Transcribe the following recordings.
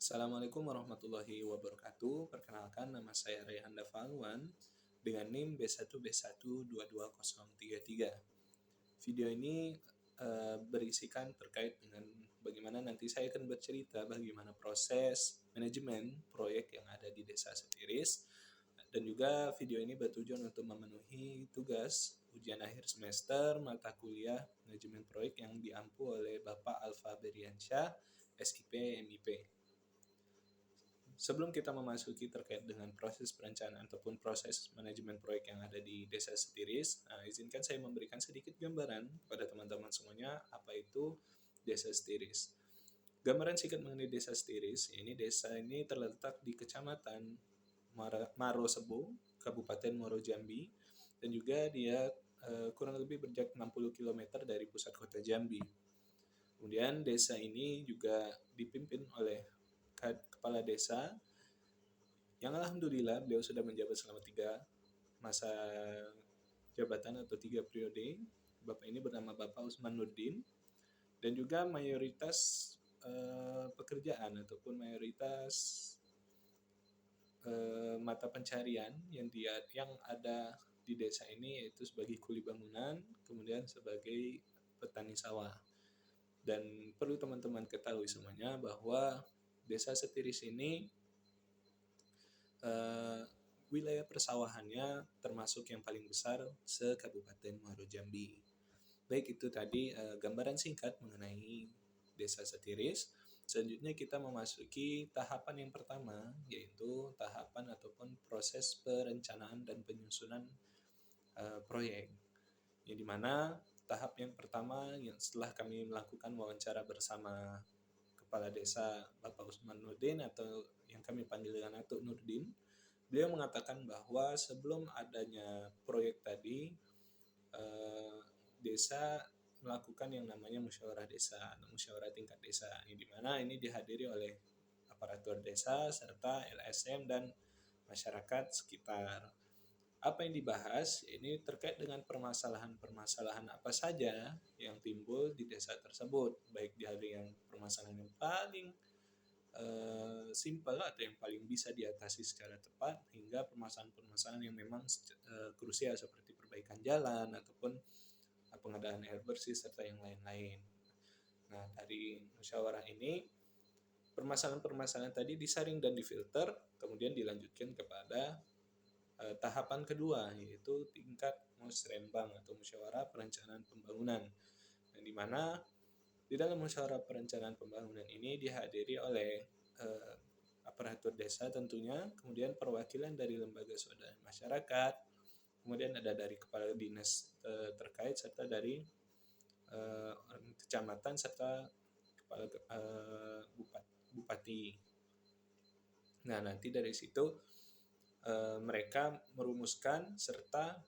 Assalamualaikum warahmatullahi wabarakatuh. Perkenalkan, nama saya Rayhan Dafaluan dengan NIM B1B1220033. Video ini berisikan terkait dengan bagaimana nanti saya akan bercerita bagaimana proses manajemen proyek yang ada di Desa Setiris, dan juga video ini bertujuan untuk memenuhi tugas ujian akhir semester mata kuliah manajemen proyek yang diampu oleh Bapak Alfa Beriansyah, SIP MIP. Sebelum kita memasuki terkait dengan proses perencanaan ataupun proses manajemen proyek yang ada di Desa Setiris, izinkan saya memberikan sedikit gambaran kepada teman-teman semuanya apa itu Desa Setiris. Gambaran singkat mengenai Desa Setiris, desa ini terletak di Kecamatan Marosebo, Kabupaten Muaro Jambi, dan juga dia kurang lebih berjarak 60 km dari pusat kota Jambi. Kemudian desa ini juga dipimpin oleh kepala desa yang alhamdulillah beliau sudah menjabat selama 3 masa jabatan atau 3 periode. Bapak ini bernama Bapak Usman Nurdin, dan juga mayoritas pekerjaan ataupun mayoritas mata pencarian yang ada di desa ini yaitu sebagai kuli bangunan, kemudian sebagai petani sawah. Dan perlu teman-teman ketahui semuanya bahwa Desa Setiris ini wilayah persawahannya termasuk yang paling besar se-Kabupaten Muaro Jambi. Baik, itu tadi gambaran singkat mengenai Desa Setiris. Selanjutnya kita memasuki tahapan yang pertama, yaitu tahapan ataupun proses perencanaan dan penyusunan proyek. Yang dimana tahap yang pertama yang setelah kami melakukan wawancara bersama Kepala Desa Bapak Usman Nurdin atau yang kami panggil dengan Atuk Nurdin, beliau mengatakan bahwa sebelum adanya proyek tadi, desa melakukan yang namanya musyawarah desa atau musyawarah tingkat desa, yang dimana ini dihadiri oleh aparatur desa serta LSM dan masyarakat sekitar. Apa yang dibahas ini terkait dengan permasalahan-permasalahan apa saja yang timbul di desa tersebut, baik dihadiri yang permasalahan yang paling simpel atau yang paling bisa diatasi secara cepat, hingga permasalahan-permasalahan yang memang krusial seperti perbaikan jalan ataupun pengadaan air bersih serta yang lain-lain. Nah, dari musyawarah ini permasalahan-permasalahan tadi disaring dan difilter, kemudian dilanjutkan kepada tahapan kedua, yaitu tingkat musrenbang atau musyawarah perencanaan pembangunan, yang dimana di dalam musyawarah perencanaan pembangunan ini dihadiri oleh aparatur desa tentunya, kemudian perwakilan dari lembaga swadaya masyarakat, kemudian ada dari kepala dinas terkait serta dari kecamatan serta kepala bupati. Nah, nanti dari situ mereka merumuskan serta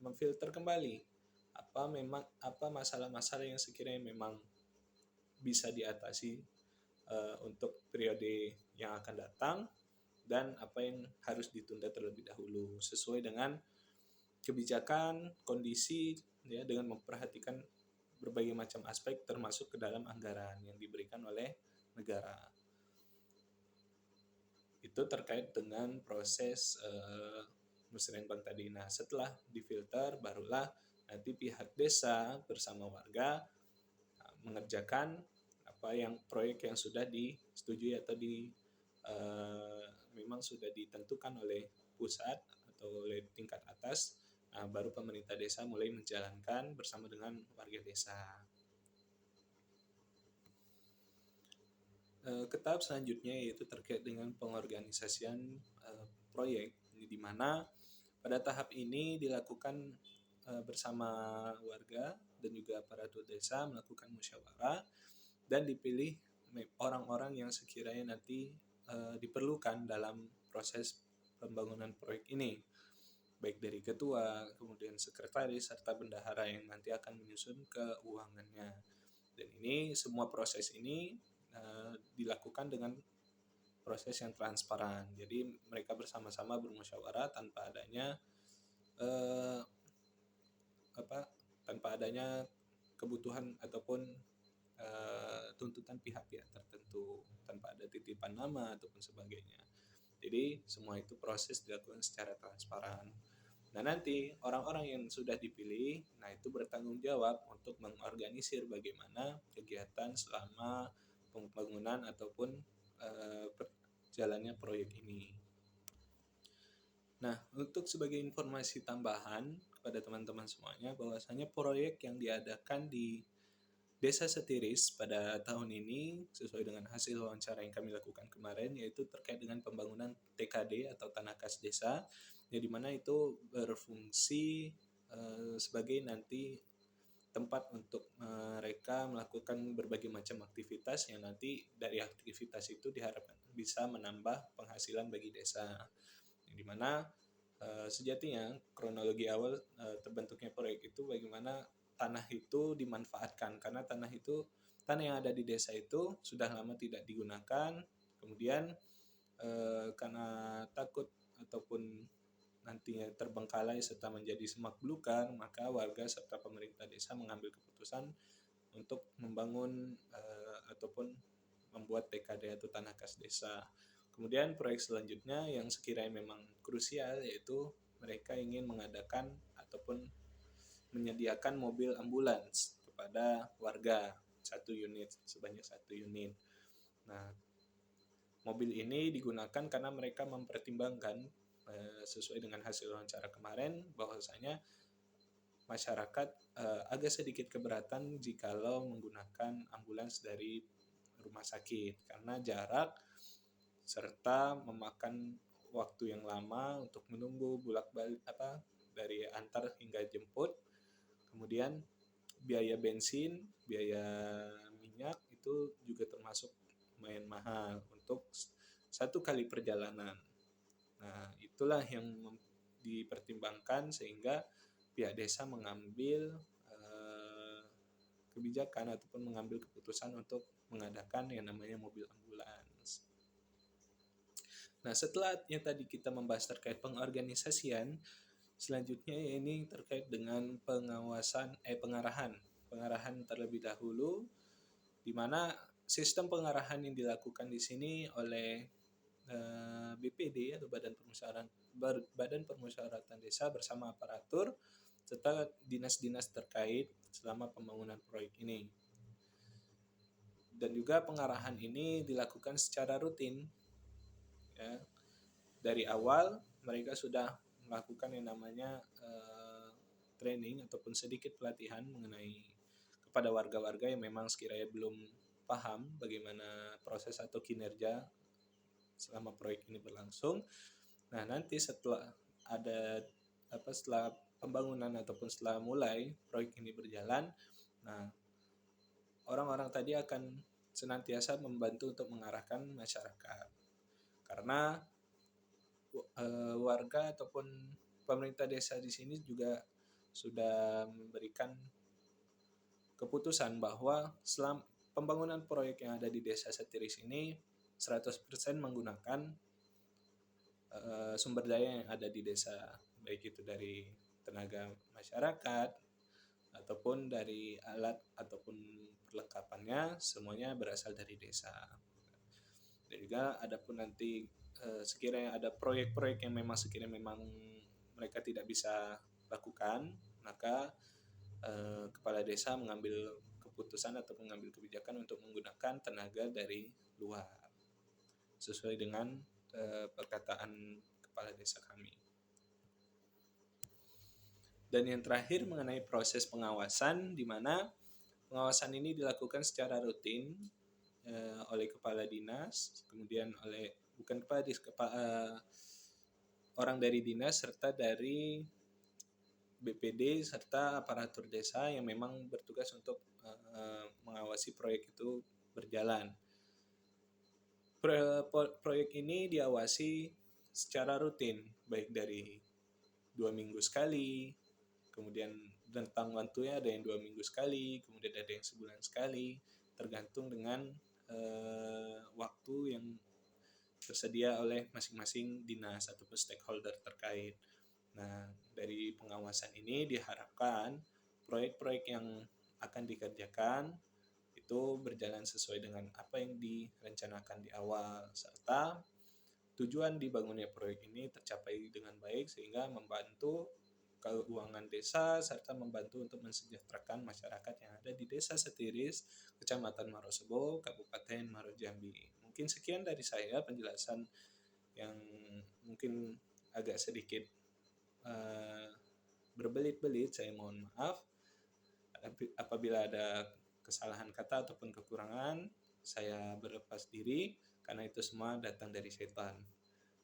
memfilter kembali apa masalah-masalah yang sekiranya memang bisa diatasi untuk periode yang akan datang, dan apa yang harus ditunda terlebih dahulu sesuai dengan kebijakan, kondisi, ya, dengan memperhatikan berbagai macam aspek termasuk ke dalam anggaran yang diberikan oleh negara. Itu terkait dengan proses musrenbang tadi. Nah, setelah difilter barulah nanti pihak desa bersama warga mengerjakan apa yang proyek yang sudah disetujui atau memang sudah ditentukan oleh pusat atau oleh tingkat atas. Nah, baru pemerintah desa mulai menjalankan bersama dengan warga desa. Ke tahap selanjutnya yaitu terkait dengan pengorganisasian proyek, di mana pada tahap ini dilakukan bersama warga dan juga aparatur desa melakukan musyawarah dan dipilih orang-orang yang sekiranya nanti diperlukan dalam proses pembangunan proyek ini, baik dari ketua, kemudian sekretaris, serta bendahara yang nanti akan menyusun keuangannya. Dan ini semua proses ini dilakukan dengan proses yang transparan. Jadi mereka bersama-sama bermusyawarah tanpa adanya kebutuhan ataupun tuntutan pihak-pihak tertentu. bersama ataupun sebagainya. Jadi semua itu proses dilakukan secara transparan. Nah nanti orang-orang yang sudah dipilih, nah itu bertanggung jawab untuk mengorganisir bagaimana kegiatan selama pembangunan ataupun jalannya proyek ini. Nah, untuk sebagai informasi tambahan kepada teman-teman semuanya, bahwasanya proyek yang diadakan di Desa Setiris pada tahun ini sesuai dengan hasil wawancara yang kami lakukan kemarin, yaitu terkait dengan pembangunan TKD atau tanah kas desa, yang dimana itu berfungsi sebagai nanti tempat untuk mereka melakukan berbagai macam aktivitas yang nanti dari aktivitas itu diharapkan bisa menambah penghasilan bagi desa. Yang dimana sejatinya kronologi awal terbentuknya proyek itu bagaimana tanah itu dimanfaatkan, karena tanah yang ada di desa itu sudah lama tidak digunakan, kemudian karena takut ataupun nantinya terbengkalai serta menjadi semak belukar, maka warga serta pemerintah desa mengambil keputusan untuk membangun ataupun membuat TKD atau tanah kas desa. Kemudian proyek selanjutnya yang sekiranya memang krusial, yaitu mereka ingin mengadakan ataupun menyediakan mobil ambulans kepada warga sebanyak 1 unit. Nah, mobil ini digunakan karena mereka mempertimbangkan sesuai dengan hasil wawancara kemarin bahwasanya masyarakat agak sedikit keberatan jikalau menggunakan ambulans dari rumah sakit karena jarak serta memakan waktu yang lama untuk menunggu bolak-balik dari antar hingga jemput. Kemudian biaya bensin, biaya minyak itu juga termasuk lumayan mahal untuk 1 kali perjalanan. Nah, itulah yang dipertimbangkan sehingga pihak desa mengambil kebijakan ataupun mengambil keputusan untuk mengadakan yang namanya mobil ambulans. Nah, setelah yang tadi kita membahas terkait pengorganisasian, selanjutnya ini terkait dengan pengarahan terlebih dahulu, di mana sistem pengarahan yang dilakukan di sini oleh BPD atau Badan Permusyawaratan Desa bersama aparatur serta dinas-dinas terkait selama pembangunan proyek ini. Dan juga pengarahan ini dilakukan secara rutin. Ya, dari awal mereka sudah melakukan yang namanya training ataupun sedikit pelatihan mengenai kepada warga-warga yang memang sekiranya belum paham bagaimana proses atau kinerja selama proyek ini berlangsung. Nah, nanti setelah pembangunan ataupun setelah mulai proyek ini berjalan, nah orang-orang tadi akan senantiasa membantu untuk mengarahkan masyarakat. Karena warga ataupun pemerintah desa di sini juga sudah memberikan keputusan bahwa selama pembangunan proyek yang ada di Desa Setiris ini 100% menggunakan sumber daya yang ada di desa, baik itu dari tenaga masyarakat ataupun dari alat ataupun perlengkapannya, semuanya berasal dari desa. Dan juga adapun nanti sekiranya ada proyek-proyek yang memang mereka tidak bisa lakukan, maka kepala desa mengambil keputusan atau mengambil kebijakan untuk menggunakan tenaga dari luar sesuai dengan perkataan kepala desa kami. Dan yang terakhir mengenai proses pengawasan, di mana pengawasan ini dilakukan secara rutin oleh kepala dinas, kemudian orang dari dinas serta dari BPD serta aparatur desa yang memang bertugas untuk mengawasi proyek itu berjalan. Proyek ini diawasi secara rutin, baik dari 2 minggu sekali, kemudian rentang waktunya ada yang 2 minggu sekali, kemudian ada yang sebulan sekali, tergantung dengan waktu yang tersedia oleh masing-masing dinas ataupun stakeholder terkait. Nah, dari pengawasan ini diharapkan proyek-proyek yang akan dikerjakan itu berjalan sesuai dengan apa yang direncanakan di awal, serta tujuan dibangunnya proyek ini tercapai dengan baik sehingga membantu keuangan desa serta membantu untuk mensejahterakan masyarakat yang ada di Desa Setiris, Kecamatan Marosebo, Kabupaten Marojambi. Mungkin sekian dari saya penjelasan yang mungkin agak sedikit berbelit-belit, saya mohon maaf. Apabila ada kesalahan kata ataupun kekurangan, saya berlepas diri karena itu semua datang dari setan.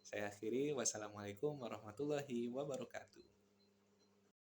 Saya akhiri, wassalamualaikum warahmatullahi wabarakatuh.